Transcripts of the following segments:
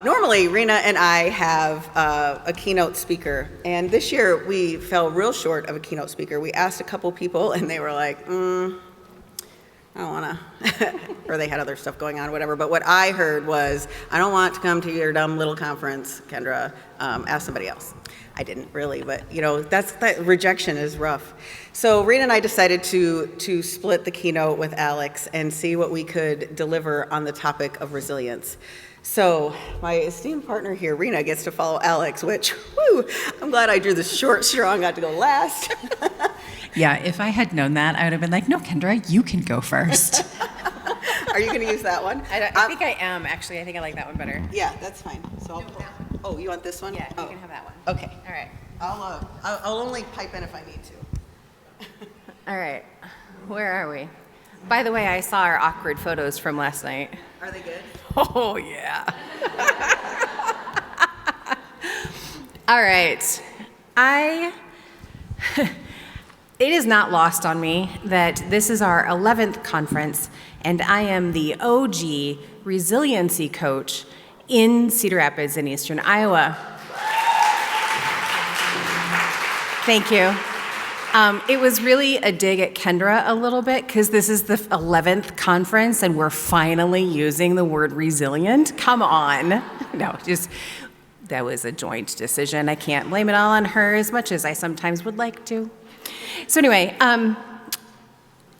Normally, Rina and I have a keynote speaker, and this year we fell real short of a keynote speaker. We asked a couple people, and they were like, I don't want to, or they had other stuff going on, whatever. But what I heard was, I don't want to come to your dumb little conference, Kendra. Ask somebody else. I didn't really, but that rejection is rough. So Rina and I decided to split the keynote with Alex and see what we could deliver on the topic of resilience. So my esteemed partner here, Rina, gets to follow Alex, which, I'm glad I drew the short straw and got to go last. Yeah, if I had known that, I would have been like, no, Kendra, you can go first. Are you going to use that one? I think I am, actually. I think I like that one better. Yeah, that's fine. So Oh, you want this one? Yeah, you can have that one. Okay. All right. I'll only pipe in if I need to. All right. Where are we? By the way, I saw our awkward photos from last night. Are they good? Oh, yeah. All right. It is not lost on me that this is our 11th conference, and I am the OG resiliency coach in Cedar Rapids in Eastern Iowa. Thank you. It was really a dig at Kendra a little bit, because this is the 11th conference and we're finally using the word resilient. Come on. No, that was a joint decision. I can't blame it all on her as much as I sometimes would like to. So anyway,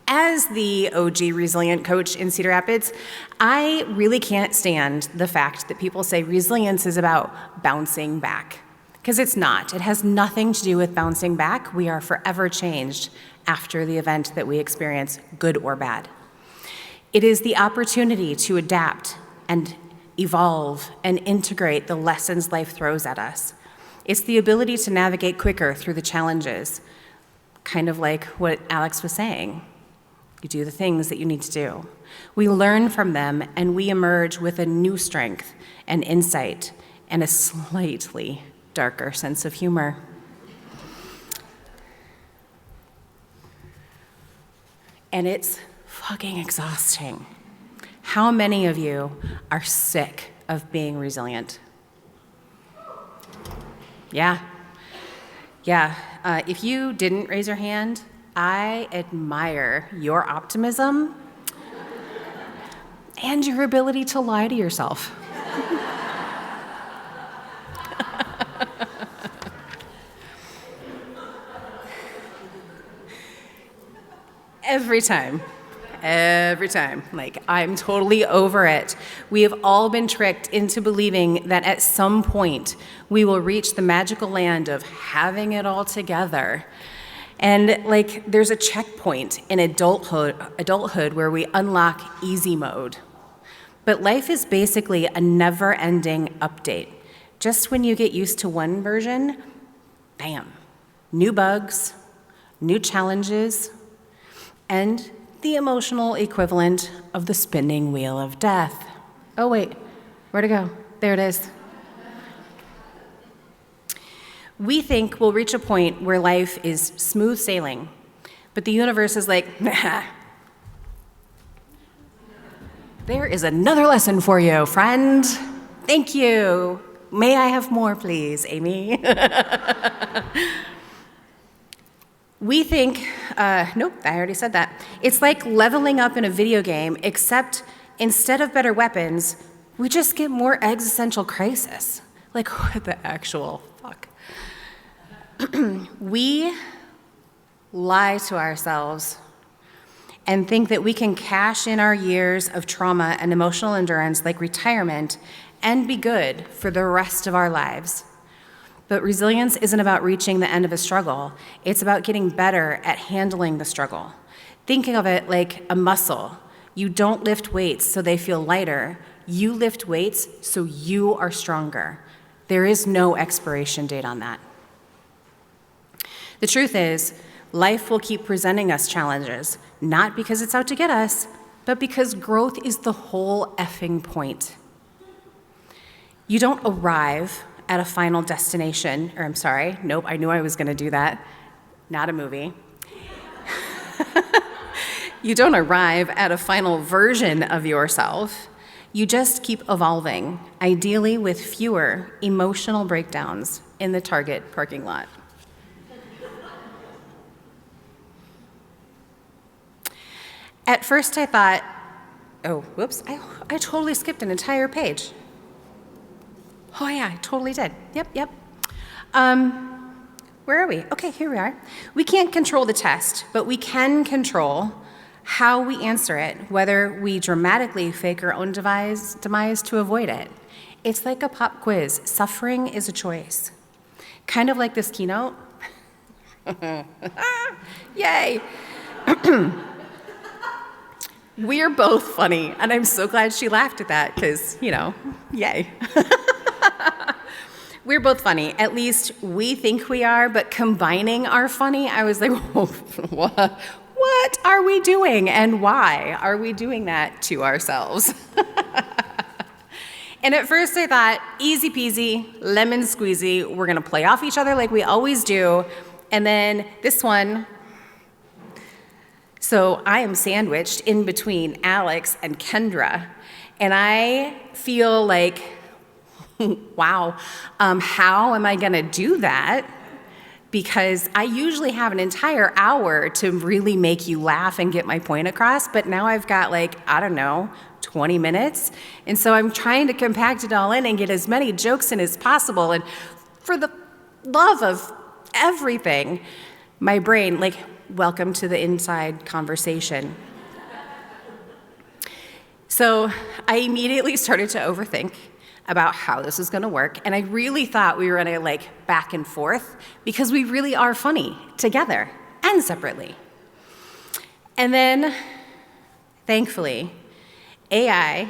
as the OG resilient coach in Cedar Rapids, I really can't stand the fact that people say resilience is about bouncing back. Because it's not. It has nothing to do with bouncing back. We are forever changed after the event that we experience, good or bad. It is the opportunity to adapt and evolve and integrate the lessons life throws at us. It's the ability to navigate quicker through the challenges, kind of like what Alex was saying. You do the things that you need to do. We learn from them, and we emerge with a new strength and insight and a slightly darker sense of humor. And it's fucking exhausting. How many of you are sick of being resilient? Yeah. If you didn't raise your hand, I admire your optimism and your ability to lie to yourself. Every time, like, I'm totally over it. We have all been tricked into believing that at some point we will reach the magical land of having it all together. And like, there's a checkpoint in adulthood where we unlock easy mode. But life is basically a never-ending update. Just when you get used to one version, bam, new bugs, new challenges, and the emotional equivalent of the spinning wheel of death. Oh wait, where'd it go? There it is. We think we'll reach a point where life is smooth sailing, but the universe is like, nah. There is another lesson for you, friend. Thank you. May I have more, please, Amy? We think, nope, I already said that. It's like leveling up in a video game, except instead of better weapons, we just get more existential crisis. Like, what the actual fuck? We lie to ourselves and think that we can cash in our years of trauma and emotional endurance like retirement and be good for the rest of our lives. But resilience isn't about reaching the end of a struggle. It's about getting better at handling the struggle. Thinking of it like a muscle. You don't lift weights so they feel lighter. You lift weights so you are stronger. There is no expiration date on that. The truth is, life will keep presenting us challenges, not because it's out to get us, but because growth is the whole effing point. You don't arrive at a final destination, or I'm sorry, nope, I knew I was gonna do that. Not a movie. You don't arrive at a final version of yourself. You just keep evolving, ideally with fewer emotional breakdowns in the Target parking lot. At first I thought, oh, whoops, I totally skipped an entire page. Oh yeah, I totally did. Yep. Where are we? Okay, here we are. We can't control the test, but we can control how we answer it, whether we dramatically fake our own demise to avoid it. It's like a pop quiz. Suffering is a choice. Kind of like this keynote. Yay! We're both funny, and I'm so glad she laughed at that, because, yay. We're both funny. At least we think we are, but combining our funny, I was like, what are we doing, and why are we doing that to ourselves? And at first I thought, easy peasy, lemon squeezy, we're gonna play off each other like we always do, and then this one, so I am sandwiched in between Alex and Kendra, and I feel like, wow, how am I gonna do that? Because I usually have an entire hour to really make you laugh and get my point across, but now I've got 20 minutes. And so I'm trying to compact it all in and get as many jokes in as possible. And for the love of everything, my brain, welcome to the inside conversation. So I immediately started to overthink about how this was gonna work, and I really thought we were gonna back and forth, because we really are funny together and separately. And then, thankfully, AI,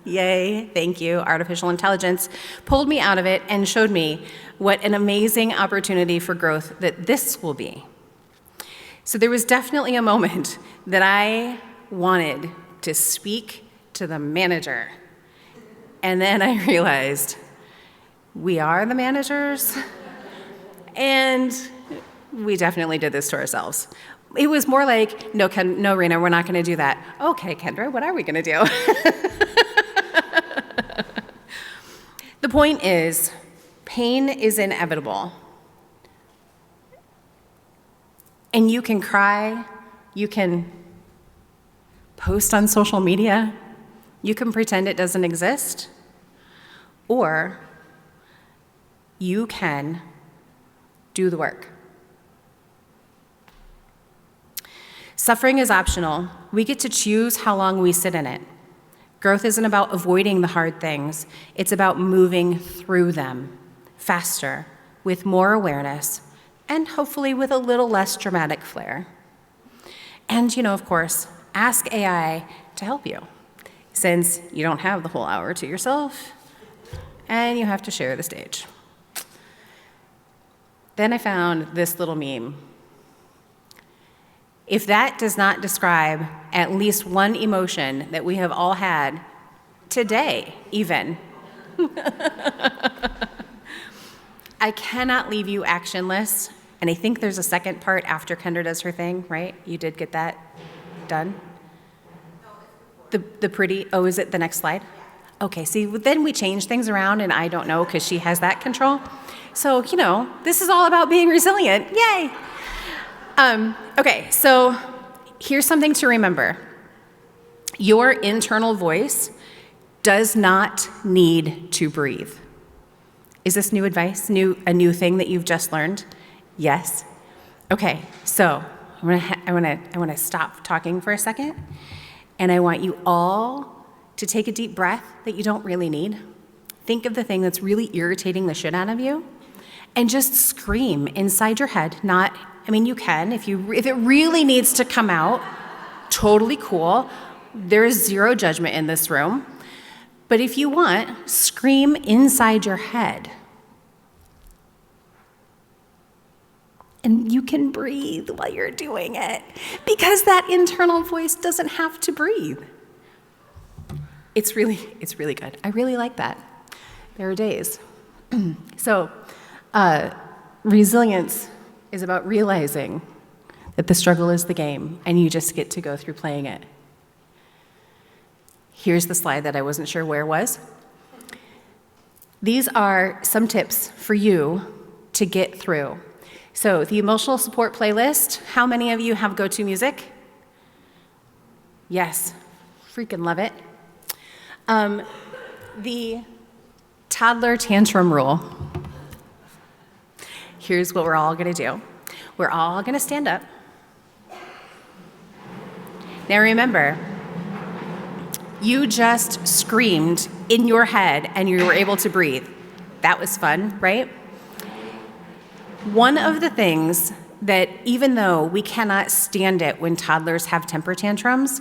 yay, thank you, artificial intelligence, pulled me out of it and showed me what an amazing opportunity for growth that this will be. So there was definitely a moment that I wanted to speak to the manager. And then I realized we are the managers, and we definitely did this to ourselves. It was more like, no, Rina, we're not gonna do that. Okay, Kendra, what are we gonna do? The point is, pain is inevitable. And you can cry, you can post on social media, you can pretend it doesn't exist, or you can do the work. Suffering is optional. We get to choose how long we sit in it. Growth isn't about avoiding the hard things. It's about moving through them faster, with more awareness, and hopefully with a little less dramatic flair. And, of course, ask AI to help you, since you don't have the whole hour to yourself, and you have to share the stage. Then I found this little meme. If that does not describe at least one emotion that we have all had today, even, I cannot leave you actionless. And I think there's a second part after Kendra does her thing, right? You did get that done? The pretty, oh, is it the next slide? Okay, see, then we change things around, and I don't know, because she has that control. So, this is all about being resilient. Yay! Okay, so here's something to remember. Your internal voice does not need to breathe. Is this new advice, a new thing that you've just learned? Yes? Okay, so I want to stop talking for a second, and I want you all to take a deep breath that you don't really need. Think of the thing that's really irritating the shit out of you, and just scream inside your head. You can, if it really needs to come out, totally cool. There is zero judgment in this room. But if you want, scream inside your head. And you can breathe while you're doing it, because that internal voice doesn't have to breathe. It's really good. I really like that. There are days. So, resilience is about realizing that the struggle is the game, and you just get to go through playing it. Here's the slide that I wasn't sure where was. These are some tips for you to get through. So the emotional support playlist, how many of you have go-to music? Yes, freaking love it. The toddler tantrum rule. Here's what we're all gonna do. We're all gonna stand up. Now remember, you just screamed in your head and you were able to breathe. That was fun, right? One of the things that, even though we cannot stand it when toddlers have temper tantrums,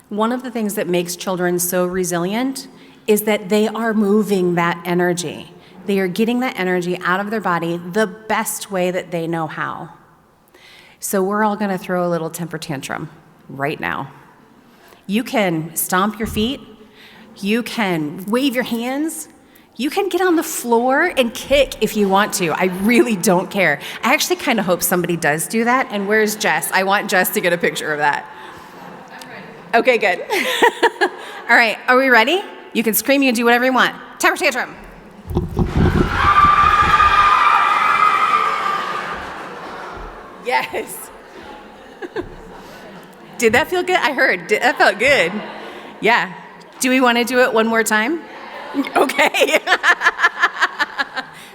one of the things that makes children so resilient is that they are moving that energy. They are getting that energy out of their body the best way that they know how. So we're all gonna throw a little temper tantrum right now. You can stomp your feet, you can wave your hands, you can get on the floor and kick if you want to. I really don't care. I actually kind of hope somebody does do that. And where's Jess? I want Jess to get a picture of that. Okay, good. All right, are we ready? You can scream, you can do whatever you want. Temper tantrum. Yes. Did that feel good? I heard. That felt good. Yeah. Do we want to do it one more time? Okay.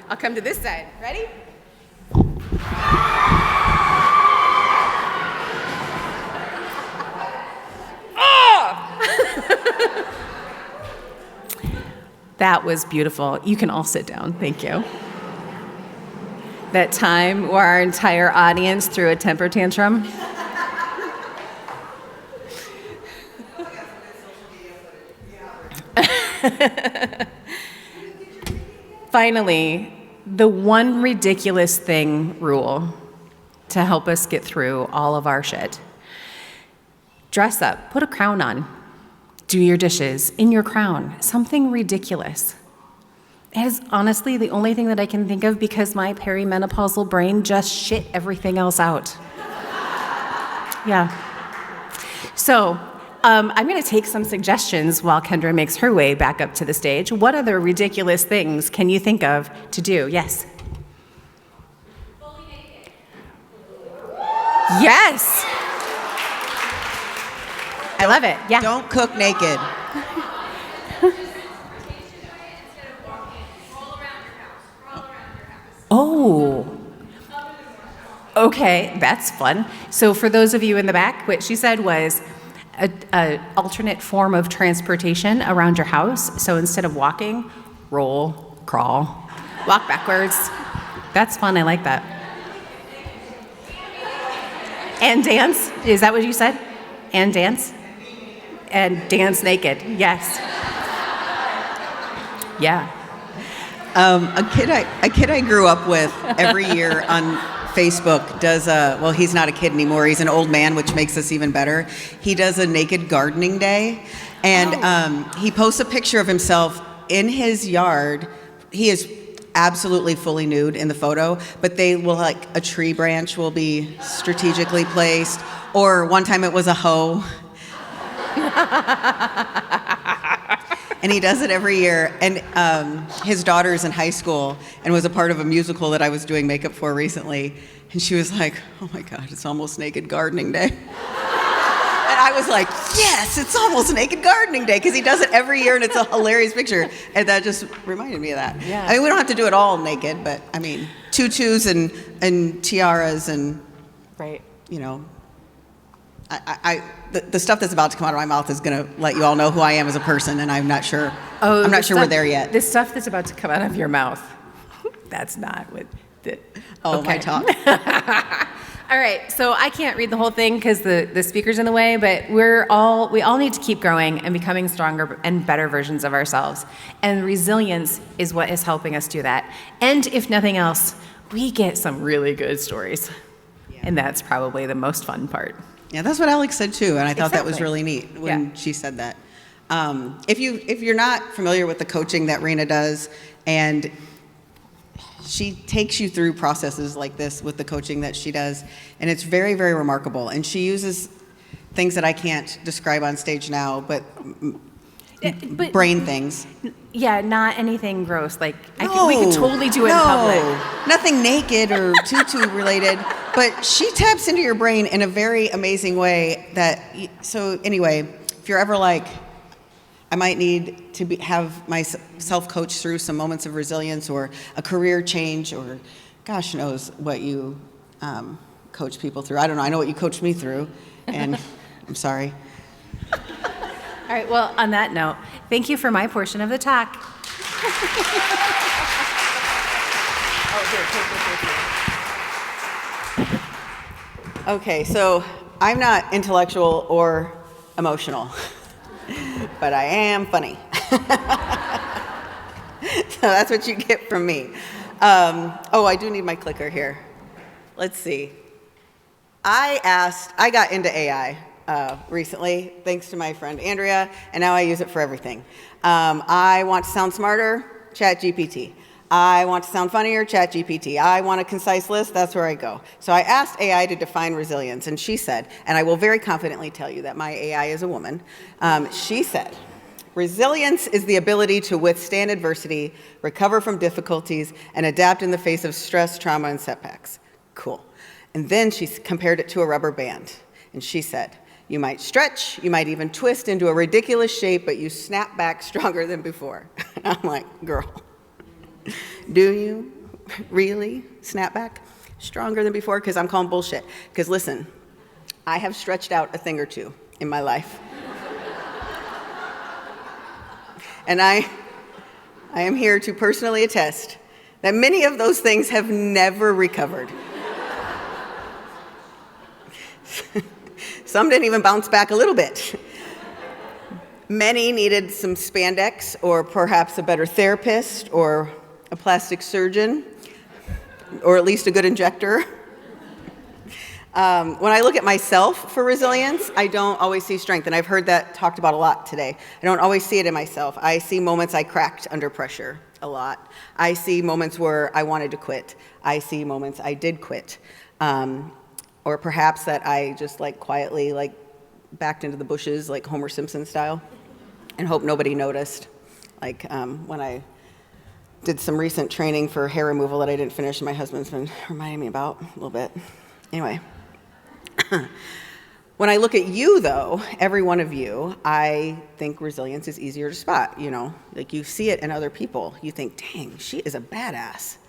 I'll come to this side. Ready? Oh! That was beautiful. You can all sit down. Thank you. That time where our entire audience threw a temper tantrum. Finally, the one ridiculous thing rule to help us get through all of our shit. Dress up, put a crown on, do your dishes in your crown, something ridiculous. It is honestly the only thing that I can think of because my perimenopausal brain just shit everything else out. Yeah. So, I'm going to take some suggestions while Kendra makes her way back up to the stage. What other ridiculous things can you think of to do? Yes? Fully naked. Yes! I love it. Yeah. Don't cook naked. Oh. Okay, that's fun. So for those of you in the back, what she said was an alternate form of transportation around your house. So instead of walking, roll, crawl, walk backwards. That's fun, I like that. And dance, is that what you said? And dance? And dance naked, yes. Yeah. A kid I grew up with every year on Facebook does well, he's not a kid anymore, he's an old man, which makes this even better. He does a naked gardening day, and he posts a picture of himself in his yard. He is absolutely fully nude in the photo, but they will, like, a tree branch will be strategically placed, or one time it was a hoe. And he does it every year. And his daughter's in high school and was a part of a musical that I was doing makeup for recently. And she was like, oh my God, it's almost naked gardening day. And I was like, yes, it's almost naked gardening day, because he does it every year and it's a hilarious picture. And that just reminded me of that. Yeah. I mean, we don't have to do it all naked, but I mean, tutus and tiaras and, Right. you know, the stuff that's about to come out of my mouth is going to let you all know who I am as a person, and I'm not sure. I'm not sure we're there yet. The stuff that's about to come out of your mouth, that's not what. My talk. All right, so I can't read the whole thing because the speaker's in the way, but we all need to keep growing and becoming stronger and better versions of ourselves. And resilience is what is helping us do that. And if nothing else, we get some really good stories. Yeah. And that's probably the most fun part. Yeah, that's what Alex said too, and I thought that was Exactly. really neat when she said that. If you're not familiar with the coaching that Rina does, and she takes you through processes like this with the coaching that she does, and it's very, very remarkable. And she uses things that I can't describe on stage now, but But brain things. yeah, not anything gross. Like we could totally do it in public. Nothing naked or tutu related. But she taps into your brain in a very amazing way. So anyway, if you're ever like, I might need to have myself coach through some moments of resilience or a career change or gosh knows what you coach people through. I don't know. I know what you coached me through, and I'm sorry. All right, well, on that note, thank you for my portion of the talk. Okay, so I'm not intellectual or emotional, but I am funny. So that's what you get from me. I do need my clicker here. Let's see. I got into AI recently, thanks to my friend Andrea, and now I use it for everything. I want to sound smarter, ChatGPT. I want to sound funnier, ChatGPT. I want a concise list, that's where I go. So I asked AI to define resilience, and she said, and I will very confidently tell you that my AI is a woman, she said, resilience is the ability to withstand adversity, recover from difficulties, and adapt in the face of stress, trauma, and setbacks. Cool. And then she compared it to a rubber band, and she said, you might stretch, you might even twist into a ridiculous shape, but you snap back stronger than before. And I'm like, girl, do you really snap back stronger than before? Because I'm calling bullshit. Because listen, I have stretched out a thing or two in my life. And I am here to personally attest that many of those things have never recovered. Some didn't even bounce back a little bit. Many needed some spandex, or perhaps a better therapist, or a plastic surgeon, or at least a good injector. When I look at myself for resilience, I don't always see strength, and I've heard that talked about a lot today. I don't always see it in myself. I see moments I cracked under pressure a lot. I see moments where I wanted to quit. I see moments I did quit. Or perhaps that I just quietly backed into the bushes like Homer Simpson style and hope nobody noticed. When I did some recent training for hair removal that I didn't finish, and my husband's been reminding me about a little bit. Anyway, when I look at you though, every one of you, I think resilience is easier to spot, you see it in other people. You think, dang, she is a badass.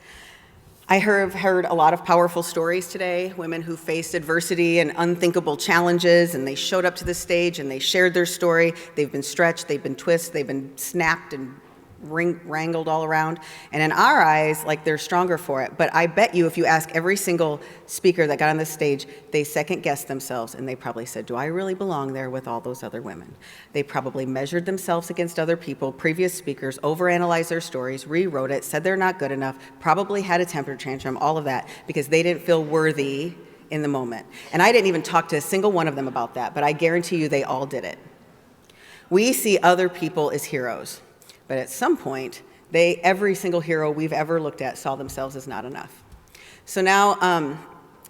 I have heard a lot of powerful stories today, women who faced adversity and unthinkable challenges, and they showed up to the stage and they shared their story. They've been stretched, they've been twisted, they've been snapped and wrangled all around. And in our eyes, they're stronger for it. But I bet you if you ask every single speaker that got on this stage, they second-guessed themselves, and they probably said, do I really belong there with all those other women? They probably measured themselves against other people, previous speakers, overanalyzed their stories, rewrote it, said they're not good enough, probably had a temper tantrum, all of that, because they didn't feel worthy in the moment. And I didn't even talk to a single one of them about that, but I guarantee you they all did it. We see other people as heroes. But at some point, every single hero we've ever looked at saw themselves as not enough. So now,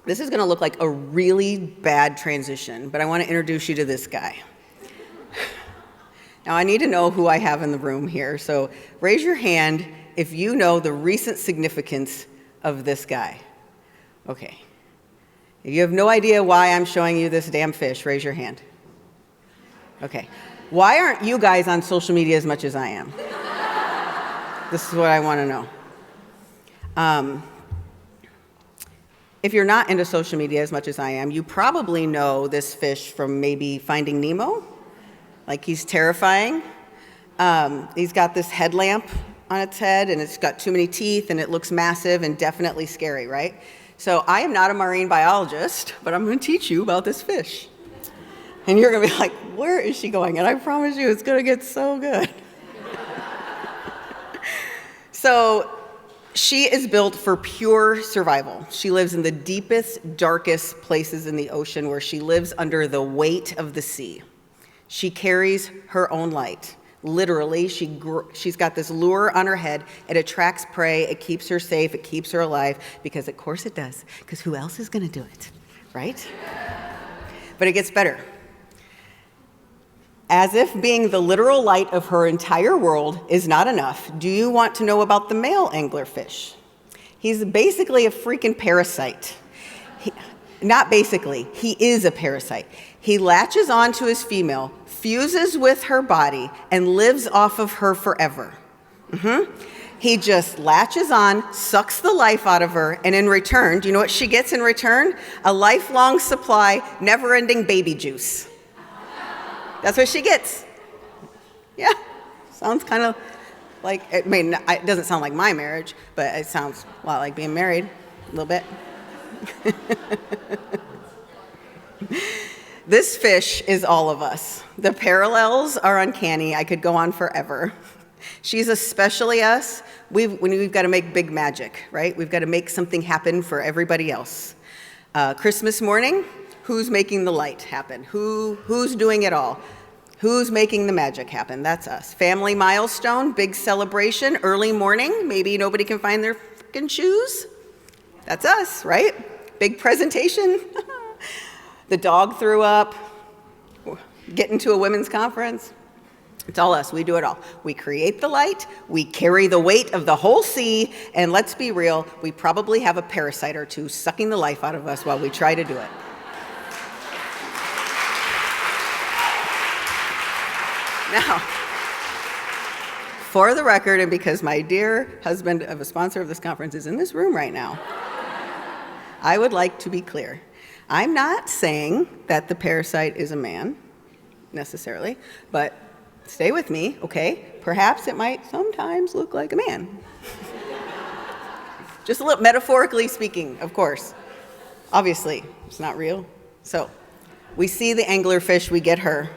this is going to look like a really bad transition, but I want to introduce you to this guy. Now, I need to know who I have in the room here, so raise your hand if you know the recent significance of this guy. Okay. If you have no idea why I'm showing you this damn fish, raise your hand. Okay. Why aren't you guys on social media as much as I am? This is what I want to know. If you're not into social media as much as I am, you probably know this fish from maybe Finding Nemo. He's terrifying. He's got this headlamp on its head, and it's got too many teeth, and it looks massive and definitely scary, right? So I am not a marine biologist, but I'm going to teach you about this fish. And you're going to be like, where is she going? And I promise you, it's going to get so good. So she is built for pure survival. She lives in the deepest, darkest places in the ocean where she lives under the weight of the sea. She carries her own light. Literally, she's got this lure on her head. It attracts prey. It keeps her safe. It keeps her alive because, of course, it does. Because who else is going to do it, right? But it gets better. As if being the literal light of her entire world is not enough, do you want to know about the male anglerfish? He's basically a freaking parasite. Not basically, he is a parasite. He latches onto his female, fuses with her body, and lives off of her forever. He just latches on, sucks the life out of her, and in return, do you know what she gets in return? A lifelong supply, never-ending baby juice. That's what she gets. Yeah, sounds kind of like, it doesn't sound like my marriage, but it sounds a lot like being married, a little bit. This fish is all of us. The parallels are uncanny. I could go on forever. She's especially us. We've got to make big magic, right? We've got to make something happen for everybody else. Christmas morning, who's making the light happen? Who's doing it all? Who's making the magic happen? That's us. Family milestone, big celebration, early morning, maybe nobody can find their freaking shoes. That's us, right? Big presentation. The dog threw up. Getting to a women's conference. It's all us. We do it all. We create the light. We carry the weight of the whole sea. And let's be real, we probably have a parasite or two sucking the life out of us while we try to do it. Now, for the record, and because my dear husband of a sponsor of this conference is in this room right now, I would like to be clear. I'm not saying that the parasite is a man, necessarily, but stay with me, okay? Perhaps it might sometimes look like a man. Just a little, metaphorically speaking, of course. Obviously, it's not real. So, we see the anglerfish, we get her.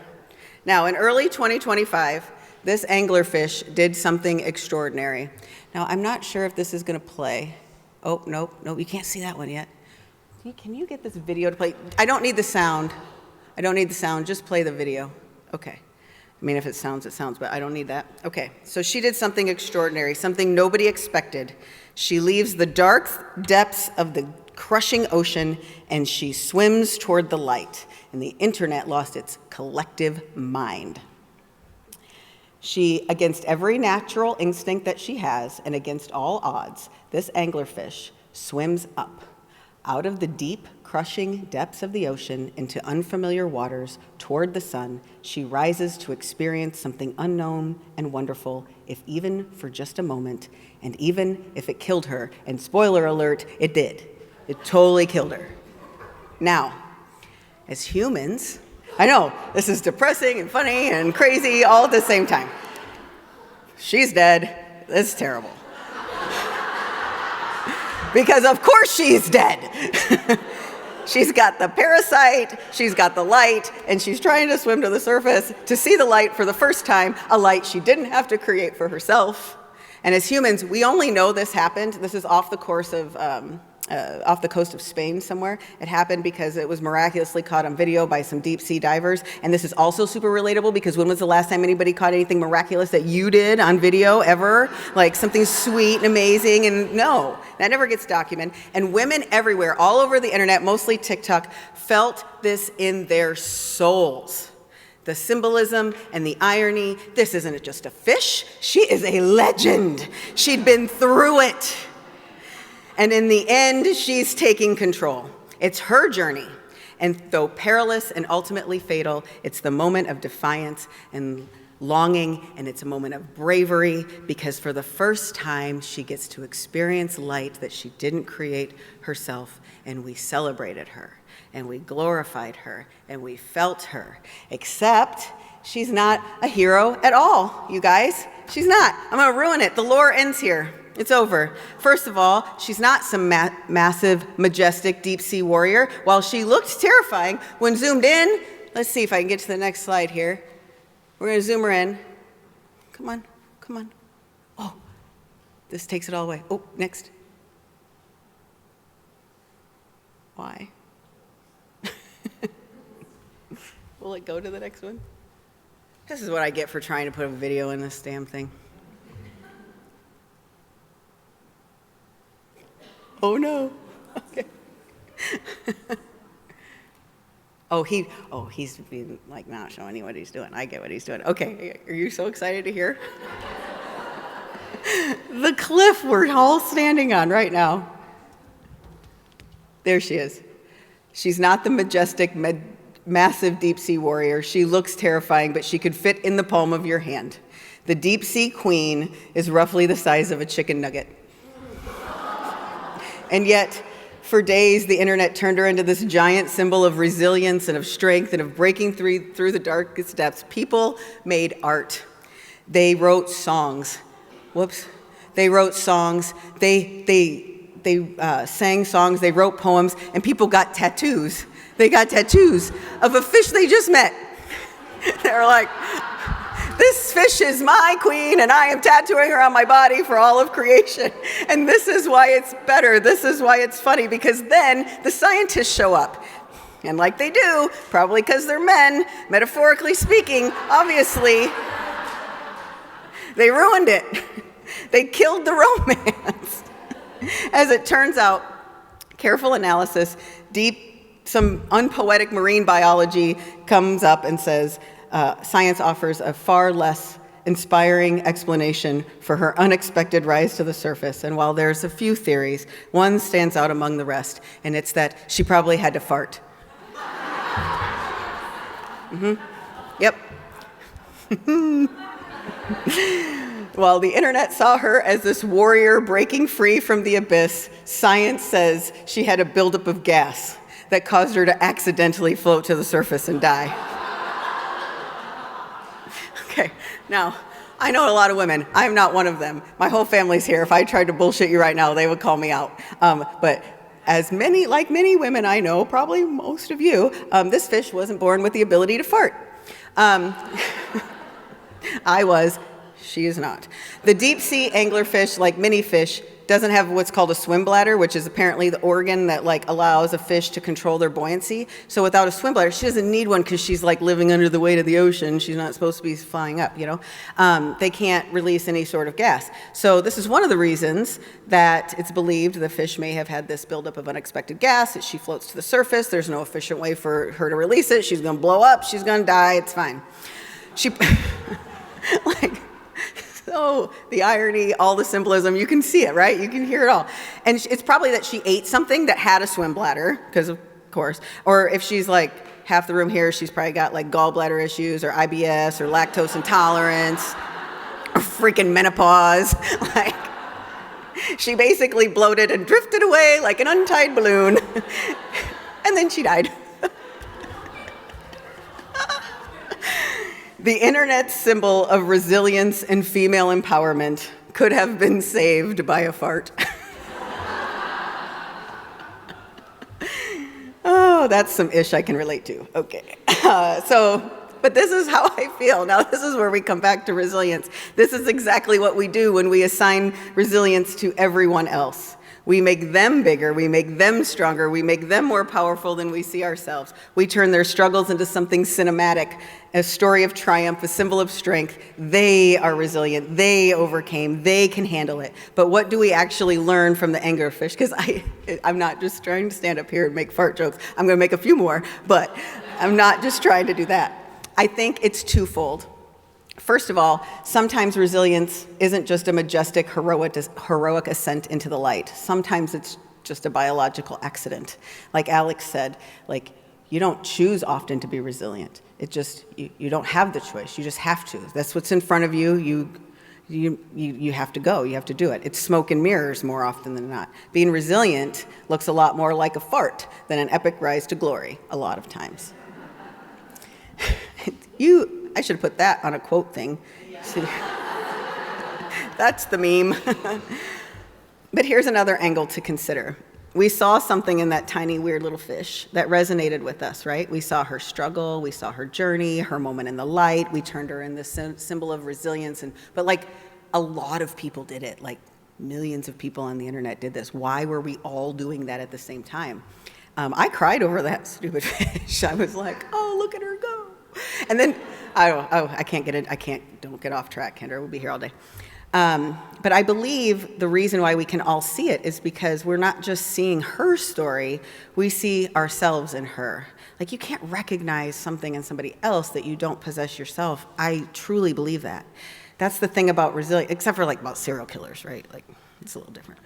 Now, in early 2025, this anglerfish did something extraordinary. Now, I'm not sure if this is going to play. Oh, nope, you can't see that one yet. Can you get this video to play? I don't need the sound. Just play the video. Okay. I mean, if it sounds, but I don't need that. Okay, so she did something extraordinary, something nobody expected. She leaves the dark depths of the crushing ocean, and she swims toward the light. And the internet lost its collective mind. She, against every natural instinct that she has, and against all odds, this anglerfish swims up, out of the deep, crushing depths of the ocean into unfamiliar waters toward the sun. She rises to experience something unknown and wonderful, if even for just a moment, and even if it killed her. And spoiler alert, it did. It totally killed her. Now, as humans, I know this is depressing and funny and crazy all at the same time. She's dead. It's terrible. Because of course she's dead. She's got the parasite, she's got the light, and she's trying to swim to the surface to see the light for the first time, a light she didn't have to create for herself. And as humans, we only know this happened. This is off the coast of Spain somewhere. It happened because it was miraculously caught on video by some deep sea divers. And this is also super relatable because when was the last time anybody caught anything miraculous that you did on video ever? Like something sweet and amazing, and no, that never gets documented. And women everywhere, all over the internet, mostly TikTok, felt this in their souls. The symbolism and the irony. This isn't just a fish, she is a legend. She'd been through it. And in the end, she's taking control. It's her journey. And though perilous and ultimately fatal, it's the moment of defiance and longing, and it's a moment of bravery, because for the first time, she gets to experience light that she didn't create herself, and we celebrated her, and we glorified her, and we felt her, except she's not a hero at all, you guys. She's not. I'm gonna ruin it. The lore ends here. It's over. First of all, she's not some massive, majestic, deep-sea warrior. While she looked terrifying, when zoomed in, let's see if I can get to the next slide here. We're going to zoom her in. Come on. Oh, this takes it all away. Oh, next. Why? Will it go to the next one? This is what I get for trying to put a video in this damn thing. Oh no. Okay. He's being like not showing you what he's doing. I get what he's doing. Okay, are you so excited to hear? The cliff we're all standing on right now. There she is. She's not the majestic, massive deep sea warrior. She looks terrifying, but she could fit in the palm of your hand. The deep sea queen is roughly the size of a chicken nugget. And yet, for days, the internet turned her into this giant symbol of resilience and of strength and of breaking through the darkest depths. People made art. They wrote songs. They wrote songs. They sang songs. They wrote poems. And people got tattoos. They got tattoos of a fish they just met. They were like, this fish is my queen, and I am tattooing her on my body for all of creation. And this is why it's better. This is why it's funny, because then the scientists show up. And like they do, probably because they're men, metaphorically speaking, obviously, they ruined it. They killed the romance. As it turns out, careful analysis, some unpoetic marine biology comes up and says, science offers a far less inspiring explanation for her unexpected rise to the surface. And while there's a few theories, one stands out among the rest, and it's that she probably had to fart. Yep. While the internet saw her as this warrior breaking free from the abyss, science says she had a buildup of gas that caused her to accidentally float to the surface and die. Okay, now, I know a lot of women. I'm not one of them. My whole family's here. If I tried to bullshit you right now, they would call me out. But like many women I know, probably most of you, this fish wasn't born with the ability to fart. I was. She is not. The deep sea anglerfish, like many fish, doesn't have what's called a swim bladder, which is apparently the organ that allows a fish to control their buoyancy. So without a swim bladder, she doesn't need one because she's living under the weight of the ocean. She's not supposed to be flying up, They can't release any sort of gas. So this is one of the reasons that it's believed the fish may have had this buildup of unexpected gas. As she floats to the surface, there's no efficient way for her to release it. She's going to blow up. She's going to die. It's fine. So the irony, all the symbolism, you can see it, right? You can hear it all. And it's probably that she ate something that had a swim bladder, because of course. Or if she's half the room here, she's probably got gallbladder issues or IBS or lactose intolerance or freaking menopause. She basically bloated and drifted away like an untied balloon. And then she died. The internet's symbol of resilience and female empowerment could have been saved by a fart. Oh, that's some ish I can relate to. Okay. But this is how I feel. Now, this is where we come back to resilience. This is exactly what we do when we assign resilience to everyone else. We make them bigger, we make them stronger, we make them more powerful than we see ourselves. We turn their struggles into something cinematic, a story of triumph, a symbol of strength. They are resilient, they overcame, they can handle it. But what do we actually learn from the anglerfish? Because I'm not just trying to stand up here and make fart jokes. I'm going to make a few more, but I'm not just trying to do that. I think it's twofold. First of all, sometimes resilience isn't just a majestic, heroic ascent into the light. Sometimes it's just a biological accident. Like Alex said, you don't choose often to be resilient. It just, you don't have the choice. You just have to. That's what's in front of you. You have to go. You have to do it. It's smoke and mirrors more often than not. Being resilient looks a lot more like a fart than an epic rise to glory a lot of times. I should have put that on a quote thing. Yeah. That's the meme. But here's another angle to consider. We saw something in that tiny, weird little fish that resonated with us, right? We saw her struggle, we saw her journey, her moment in the light. We turned her in this symbol of resilience. But a lot of people did it. Millions of people on the internet did this. Why were we all doing that at the same time? I cried over that stupid fish. I was like, oh, look at her go. And then, I can't get it. Don't get off track, Kendra. We'll be here all day. But I believe the reason why we can all see it is because we're not just seeing her story, we see ourselves in her. Like, you can't recognize something in somebody else that you don't possess yourself. I truly believe that. That's the thing about resilience, except for like about serial killers, right? Like, it's a little different.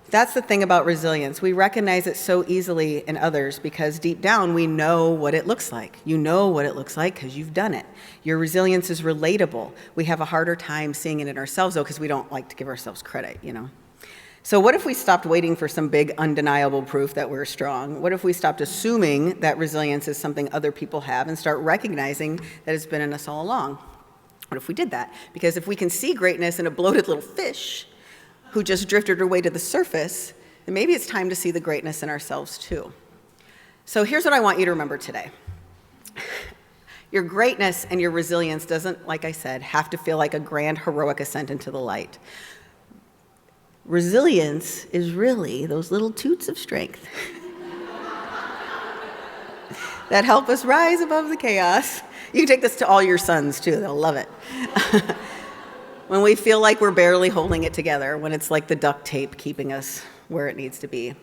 That's the thing about resilience. We recognize it so easily in others because deep down we know what it looks like. You know what it looks like because you've done it. Your resilience is relatable. We have a harder time seeing it in ourselves, though, because we don't like to give ourselves credit, you know? So what if we stopped waiting for some big undeniable proof that we're strong? What if we stopped assuming that resilience is something other people have and start recognizing that it's been in us all along? What if we did that? Because if we can see greatness in a bloated little fish who just drifted her way to the surface, then maybe it's time to see the greatness in ourselves too. So here's what I want you to remember today. Your greatness and your resilience doesn't, like I said, have to feel like a grand heroic ascent into the light. Resilience is really those little toots of strength that help us rise above the chaos. You can take this to all your sons too, they'll love it. When we feel like we're barely holding it together, when it's like the duct tape keeping us where it needs to be.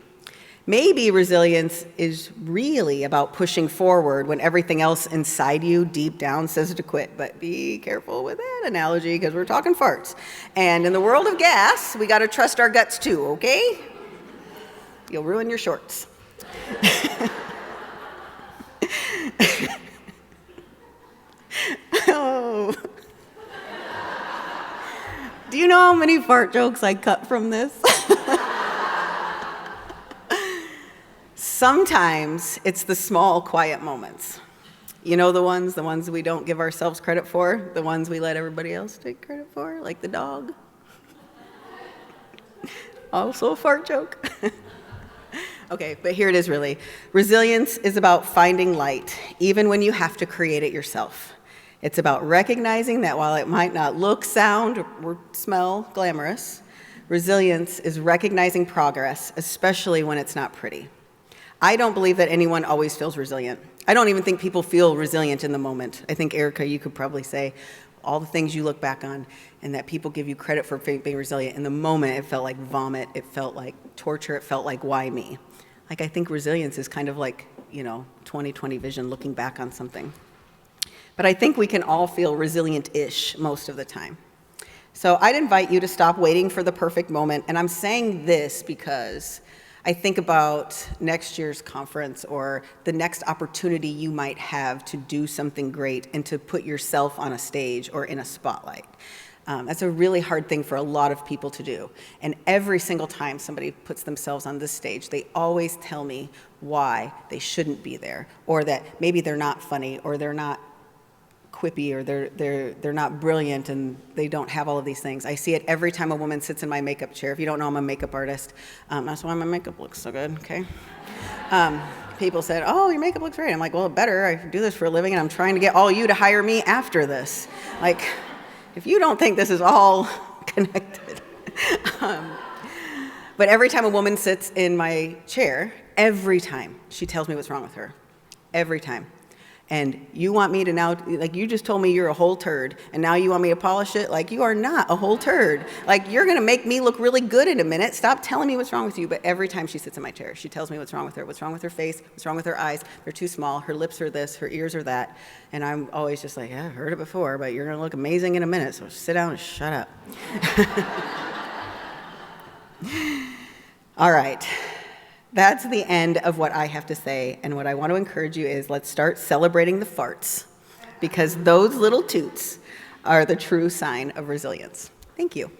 Maybe resilience is really about pushing forward when everything else inside you deep down says to quit. But be careful with that analogy because we're talking farts. And in the world of gas, we got to trust our guts too, okay? You'll ruin your shorts. Oh. Do you know how many fart jokes I cut from this? Sometimes it's the small, quiet moments. You know the ones we don't give ourselves credit for, the ones we let everybody else take credit for, like the dog. Also a fart joke. Okay, but here it is really. Resilience is about finding light, even when you have to create it yourself. It's about recognizing that while it might not look, sound, or smell glamorous, resilience is recognizing progress, especially when it's not pretty. I don't believe that anyone always feels resilient. I don't even think people feel resilient in the moment. I think, Erica, you could probably say all the things you look back on and that people give you credit for being resilient. In the moment, it felt like vomit, it felt like torture, it felt like, why me? Like, I think resilience is kind of like, 20/20 vision, looking back on something. But I think we can all feel resilient-ish most of the time. So I'd invite you to stop waiting for the perfect moment. And I'm saying this because I think about next year's conference or the next opportunity you might have to do something great and to put yourself on a stage or in a spotlight. That's a really hard thing for a lot of people to do. And every single time somebody puts themselves on this stage, they always tell me why they shouldn't be there, or that maybe they're not funny, or they're not quippy, or they're not brilliant, and they don't have all of these things. I see it every time a woman sits in my makeup chair. If you don't know, I'm a makeup artist. That's why my makeup looks so good, okay? People said, oh, your makeup looks great. I'm like, well, better. I do this for a living, and I'm trying to get all you to hire me after this. Like, if you don't think this is all connected. But every time a woman sits in my chair, every time she tells me what's wrong with her. Every time. And you want me to now, like, you just told me you're a whole turd, and now you want me to polish it? Like, you are not a whole turd. Like, you're going to make me look really good in a minute. Stop telling me what's wrong with you. But every time she sits in my chair, she tells me what's wrong with her her face, what's wrong with her eyes. They're too small. Her lips are this, her ears are that. And I'm always just like, yeah, I've heard it before, but you're going to look amazing in a minute, so sit down and shut up. All right. That's the end of what I have to say, and what I want to encourage you is let's start celebrating the farts, because those little toots are the true sign of resilience. Thank you.